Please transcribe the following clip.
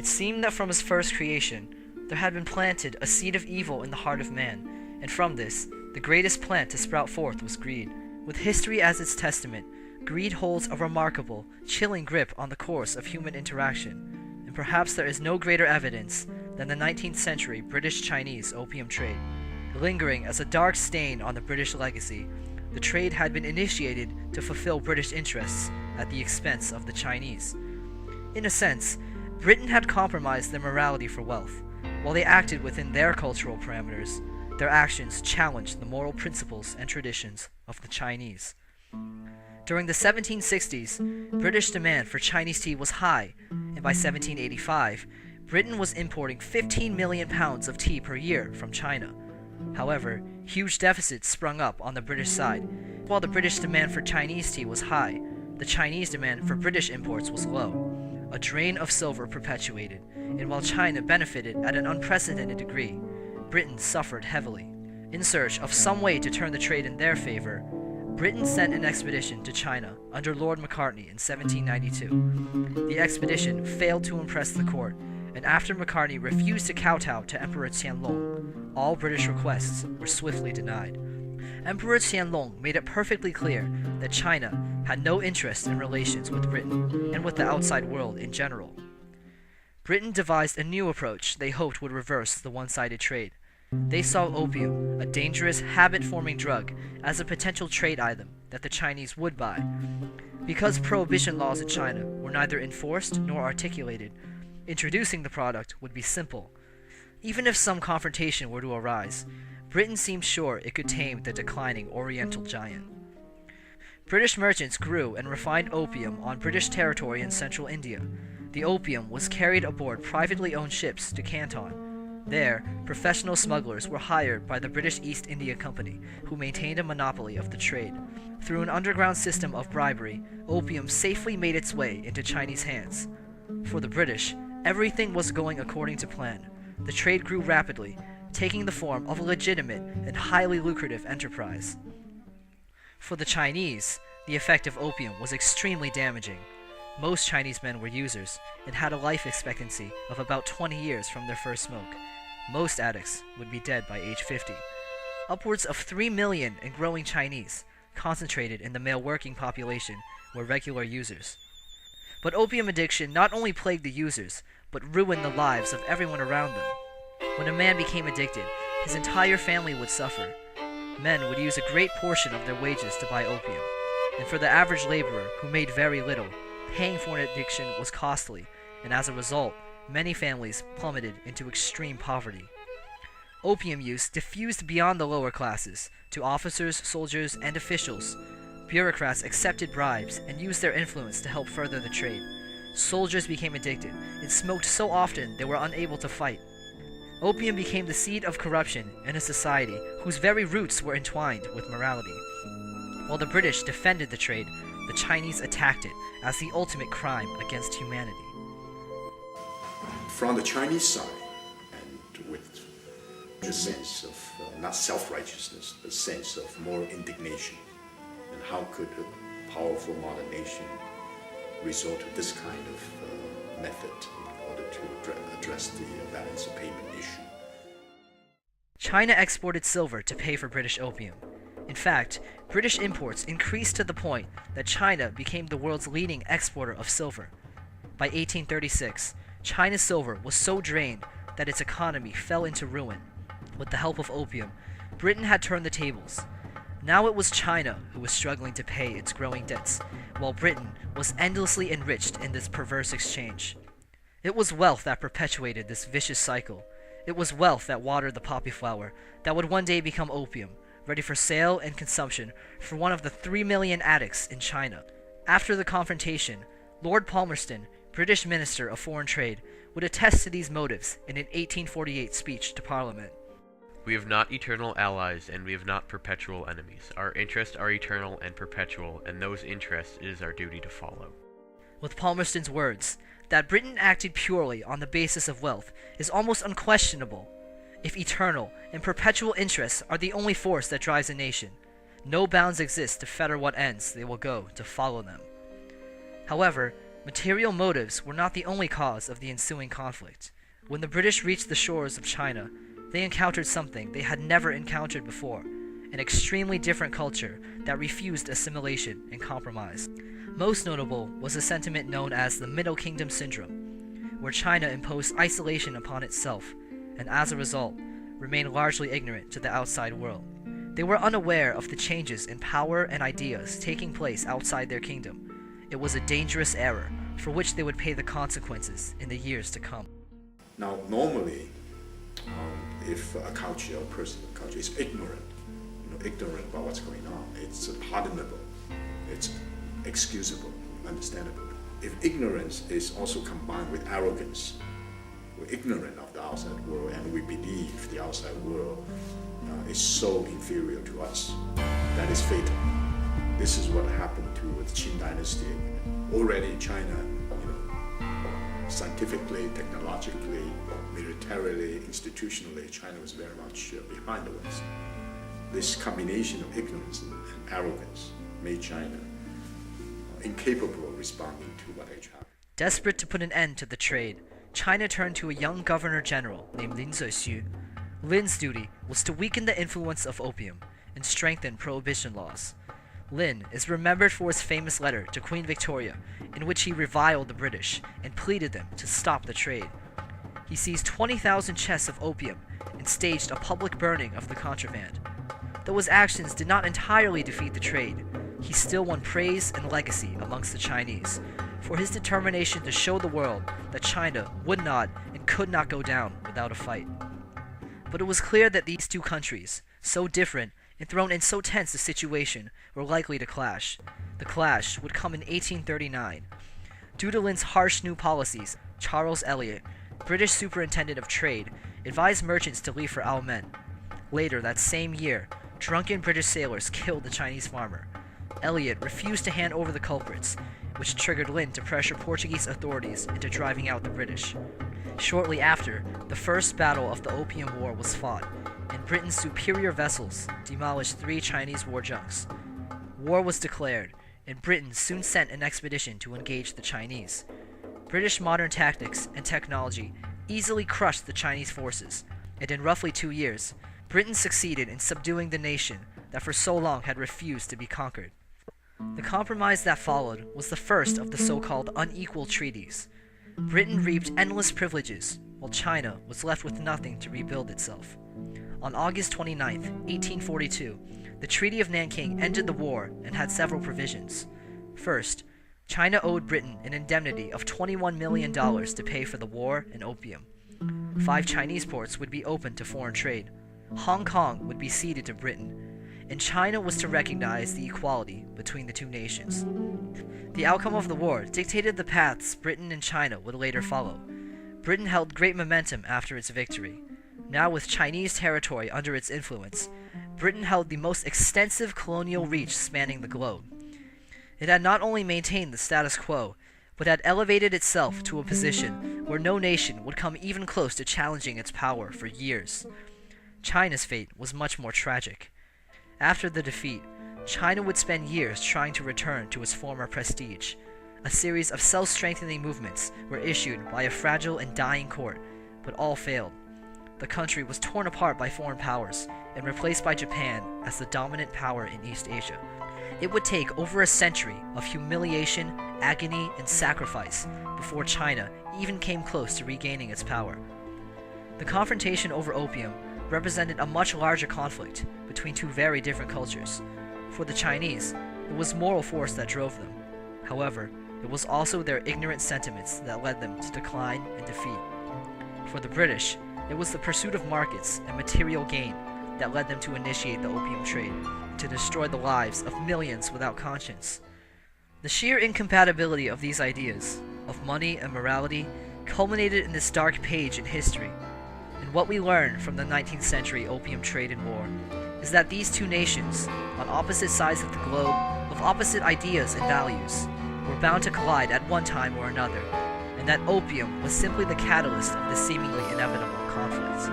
seemed that from his first creation, there had been planted a seed of evil in the heart of man, and from this, the greatest plant to sprout forth was greed. With history as its testament, greed holds a remarkable, chilling grip on the course of human interaction, and perhaps there is no greater evidence than the 19th century British-Chinese opium trade. Lingering as a dark stain on the British legacy, the trade had been initiated to fulfill British interests at the expense of the Chinese. In a sense, Britain had compromised their morality for wealth. While they acted within their cultural parameters, their actions challenged the moral principles and traditions of the Chinese. During the 1760s, British demand for Chinese tea was high, and by 1785, Britain was importing 15 million pounds of tea per year from China. However, huge deficits sprung up on the British side. While the British demand for Chinese tea was high, the Chinese demand for British imports was low. A drain of silver perpetuated, and while China benefited at an unprecedented degree, Britain suffered heavily. In search of some way to turn the trade in their favor, Britain sent an expedition to China under Lord Macartney in 1792. The expedition failed to impress the court, and after Macartney refused to kowtow to Emperor Qianlong, all British requests were swiftly denied. Emperor Qianlong made it perfectly clear that China had no interest in relations with Britain and with the outside world in general. Britain devised a new approach they hoped would reverse the one-sided trade. They saw opium, a dangerous, habit-forming drug, as a potential trade item that the Chinese would buy. Because prohibition laws in China were neither enforced nor articulated, introducing the product would be simple. Even if some confrontation were to arise, Britain seemed sure it could tame the declining Oriental giant. British merchants grew and refined opium on British territory in central India. The opium was carried aboard privately owned ships to Canton. There, professional smugglers were hired by the British East India Company, who maintained a monopoly of the trade. Through an underground system of bribery, opium safely made its way into Chinese hands. For the British, everything was going according to plan. The trade grew rapidly, taking the form of a legitimate and highly lucrative enterprise. For the Chinese, the effect of opium was extremely damaging. Most Chinese men were users and had a life expectancy of about 20 years from their first smoke. Most addicts would be dead by age 50. Upwards of 3 million and growing Chinese, concentrated in the male working population, were regular users. But opium addiction not only plagued the users, but ruined the lives of everyone around them. When a man became addicted, his entire family would suffer. Men would use a great portion of their wages to buy opium, and for the average laborer who made very little, paying for an addiction was costly, and as a result, many families plummeted into extreme poverty. Opium use diffused beyond the lower classes, to officers, soldiers, and officials. Bureaucrats accepted bribes and used their influence to help further the trade. Soldiers became addicted and smoked so often they were unable to fight. Opium became the seed of corruption in a society whose very roots were entwined with morality. While the British defended the trade, the Chinese attacked it as the ultimate crime against humanity. From the Chinese side, and with the sense of not self-righteousness, but sense of moral indignation, and how could a powerful modern nation resort to this kind of method in order to address the balance of payment issue. China exported silver to pay for British opium. In fact, British imports increased to the point that China became the world's leading exporter of silver. By 1836, China's silver was so drained that its economy fell into ruin. With the help of opium, Britain had turned the tables. Now it was China who was struggling to pay its growing debts, while Britain was endlessly enriched in this perverse exchange. It was wealth that perpetuated this vicious cycle. It was wealth that watered the poppy flower that would one day become opium, ready for sale and consumption for one of the 3 million addicts in China. After the confrontation, Lord Palmerston, British Minister of Foreign Trade, would attest to these motives in an 1848 speech to Parliament. We have not eternal allies, and we have not perpetual enemies. Our interests are eternal and perpetual, and those interests it is our duty to follow. With Palmerston's words, that Britain acted purely on the basis of wealth is almost unquestionable. If eternal and perpetual interests are the only force that drives a nation, no bounds exist to fetter what ends they will go to follow them. However, Material motives were not the only cause of the ensuing conflict. When the British reached the shores of China, they encountered something they had never encountered before, an extremely different culture that refused assimilation and compromise. Most notable was a sentiment known as the Middle Kingdom Syndrome, where China imposed isolation upon itself, and as a result, remained largely ignorant to the outside world. They were unaware of the changes in power and ideas taking place outside their kingdom. It was a dangerous error, for which they would pay the consequences in the years to come. Now, normally, if a culture or person of culture is ignorant, ignorant about what's going on, it's pardonable, it's excusable, understandable. If ignorance is also combined with arrogance, we're ignorant of the outside world and we believe the outside world is so inferior to us, that is fatal. This is what happened to the Qin dynasty. Already China, scientifically, technologically, militarily, institutionally, China was very much behind the West. This combination of ignorance and arrogance made China incapable of responding to what had happened. Desperate to put an end to the trade, China turned to a young governor-general named Lin Zexu. Lin's duty was to weaken the influence of opium and strengthen prohibition laws. Lin is remembered for his famous letter to Queen Victoria, in which he reviled the British and pleaded them to stop the trade. He seized 20,000 chests of opium and staged a public burning of the contraband. Though his actions did not entirely defeat the trade, he still won praise and legacy amongst the Chinese for his determination to show the world that China would not and could not go down without a fight. But it was clear that these two countries, so different and thrown in so tense a situation, were likely to clash. The clash would come in 1839. Due to Lin's harsh new policies, Charles Elliot, British Superintendent of Trade, advised merchants to leave for Almen. Later that same year, drunken British sailors killed the Chinese farmer. Elliot refused to hand over the culprits, which triggered Lin to pressure Portuguese authorities into driving out the British. Shortly after, the first battle of the Opium War was fought, and Britain's superior vessels demolished 3 Chinese war junks. War was declared, and Britain soon sent an expedition to engage the Chinese. British modern tactics and technology easily crushed the Chinese forces, and in roughly 2 years, Britain succeeded in subduing the nation that for so long had refused to be conquered. The compromise that followed was the first of the so-called unequal treaties. Britain reaped endless privileges, while China was left with nothing to rebuild itself. On August 29, 1842, the Treaty of Nanking ended the war and had several provisions. First, China owed Britain an indemnity of $21 million to pay for the war and opium. 5 Chinese ports would be open to foreign trade. Hong Kong would be ceded to Britain, and China was to recognize the equality between the two nations. The outcome of the war dictated the paths Britain and China would later follow. Britain held great momentum after its victory. Now with Chinese territory under its influence, Britain held the most extensive colonial reach spanning the globe. It had not only maintained the status quo, but had elevated itself to a position where no nation would come even close to challenging its power for years. China's fate was much more tragic. After the defeat, China would spend years trying to return to its former prestige. A series of self-strengthening movements were issued by a fragile and dying court, but all failed. The country was torn apart by foreign powers and replaced by Japan as the dominant power in East Asia. It would take over a century of humiliation, agony, and sacrifice before China even came close to regaining its power. The confrontation over opium represented a much larger conflict between 2 very different cultures. For the Chinese, it was moral force that drove them. However, it was also their ignorant sentiments that led them to decline and defeat. For the British, it was the pursuit of markets and material gain that led them to initiate the opium trade, to destroy the lives of millions without conscience. The sheer incompatibility of these ideas, of money and morality, culminated in this dark page in history. And what we learn from the 19th century opium trade and war is that these 2 nations, on opposite sides of the globe, with opposite ideas and values, were bound to collide at one time or another, and that opium was simply the catalyst of this seemingly inevitable conflict.